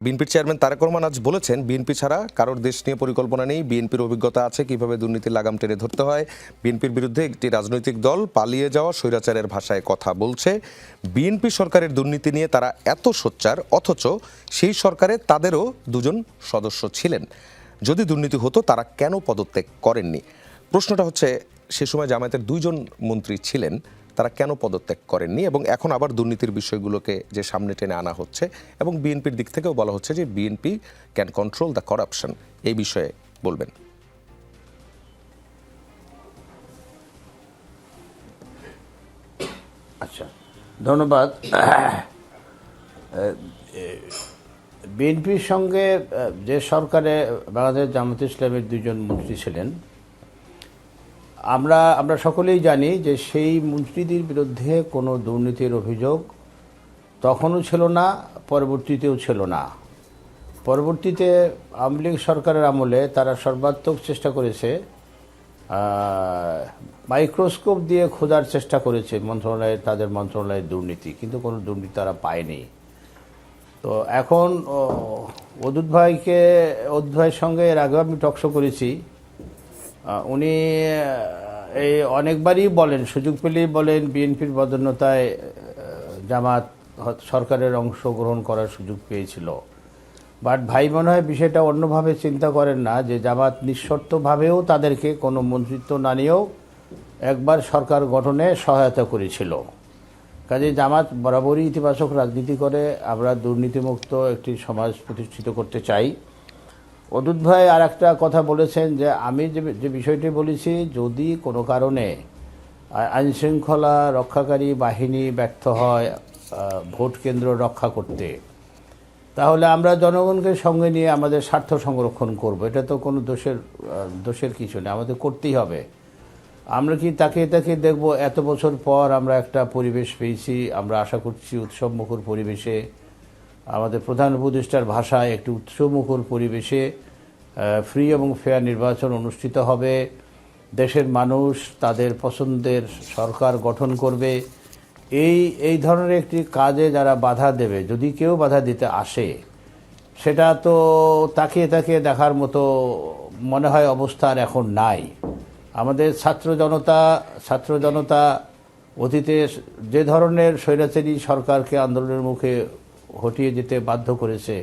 বিএনপির চেয়ারম্যান তারেক রহমান আজ বলেছেন, বিএনপি ছাড়া কারোর দেশ নিয়ে পরিকল্পনা নেই। বিএনপির অভিজ্ঞতা আছে কিভাবে দুর্নীতির লাগাম টেনে ধরতে হয়। বিএনপির বিরুদ্ধে একটি রাজনৈতিক দল পালিয়ে যাওয়া স্বৈরাচারের ভাষায় কথা বলছে। বিএনপি সরকারের দুর্নীতি নিয়ে তারা এত সোচ্চার, অথচ সেই সরকারে তাদেরও দুজন সদস্য ছিলেন। যদি দুর্নীতি হতো তারা কেন পদত্যাগ করেননি? প্রশ্নটা হচ্ছে, সে সময় জামায়াতের দুইজন মন্ত্রী ছিলেন, তারা কেন পদত্যাগ করেননি? এবং এখন আবার দুর্নীতির বিষয়গুলোকে যে সামনে টেনে আনা হচ্ছে এবং বিএনপির দিক থেকেও বলা হচ্ছে যে BNP can control the corruption, এই বিষয়ে বলবেন। আচ্ছা, ধন্যবাদ। বিএনপির সঙ্গে যে সরকারে বাংলাদেশ জামায়াতে ইসলামের দুইজন মন্ত্রী ছিলেন, আমরা সকলেই জানি যে সেই মন্ত্রীদের বিরুদ্ধে কোনো দুর্নীতির অভিযোগ তখনও ছিল না, পরবর্তীতেও ছিল না। পরবর্তীতে আওয়ামী লীগ সরকারের আমলে তারা সর্বাত্মক চেষ্টা করেছে, মাইক্রোস্কোপ দিয়ে খোঁজার চেষ্টা করেছে তাদের মন্ত্রণালয়ের দুর্নীতি, কিন্তু কোনো দুর্নীতি তারা পায়নি। তো এখন অদূত ভাইয়ের সঙ্গে এর আগেও আমি টকশো করেছি। উনি এই অনেকবারই বলেন, সুযোগ পেলেই বলেন বিএনপির বদান্যতায় জামাত সরকারের অংশগ্রহণ করার সুযোগ পেয়েছিল। বাট ভাই মনে হয় বিষয়টা অন্যভাবে চিন্তা করেন না, যে জামাত নিঃশর্তভাবেও তাদেরকে কোনো মন্ত্রিত্ব না নিয়েও একবার সরকার গঠনে সহায়তা করেছিল। কাজে জামাত বরাবরই ইতিবাচক রাজনীতি করে। আমরা দুর্নীতিমুক্ত একটি সমাজ প্রতিষ্ঠিত করতে চাই। অদূত ভাই আর একটা কথা বলেছেন, যে আমি যে বিষয়টি বলেছি, যদি কোনো কারণে আইনশৃঙ্খলা রক্ষাকারী বাহিনী ব্যর্থ হয় ভোট কেন্দ্র রক্ষা করতে, তাহলে আমরা জনগণকে সঙ্গে নিয়ে আমাদের স্বার্থ সংরক্ষণ করব। এটা তো কোনো দোষের কিছু নেই, আমাদের করতেই হবে। আমরা কি তাকে দেখব এত বছর পর আমরা একটা পরিবেশ পেয়েছি, আমরা আশা করছি উৎসবমুখর পরিবেশে, আমাদের প্রধান উপদেষ্টার ভাষায় একটি উৎসবমুখর পরিবেশে ফ্রি এবং ফেয়ার নির্বাচন অনুষ্ঠিত হবে। দেশের মানুষ তাদের পছন্দের সরকার গঠন করবে। এই ধরনের একটি কাজে যারা বাধা দেবে, যদি কেউ বাধা দিতে আসে, সেটা তো তাকিয়ে দেখার মতো মনে হয় অবস্থা আর এখন নাই। আমাদের ছাত্র জনতা অতীতে যে ধরনের স্বৈরাচারী সরকারকে আন্দোলনের মুখে হটিয়ে যেতে বাধ্য করেছে,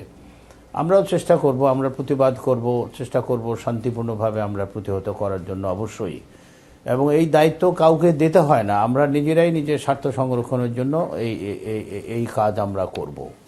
আমরাও চেষ্টা করব, আমরা প্রতিবাদ করব, চেষ্টা করব শান্তিপূর্ণভাবে আমরা প্রতিহত করার জন্য অবশ্যই। এবং এই দায়িত্ব কাউকে দিতে হয় না, আমরা নিজেরাই নিজের স্বার্থ সংরক্ষণের জন্য এই কাজ আমরা করব।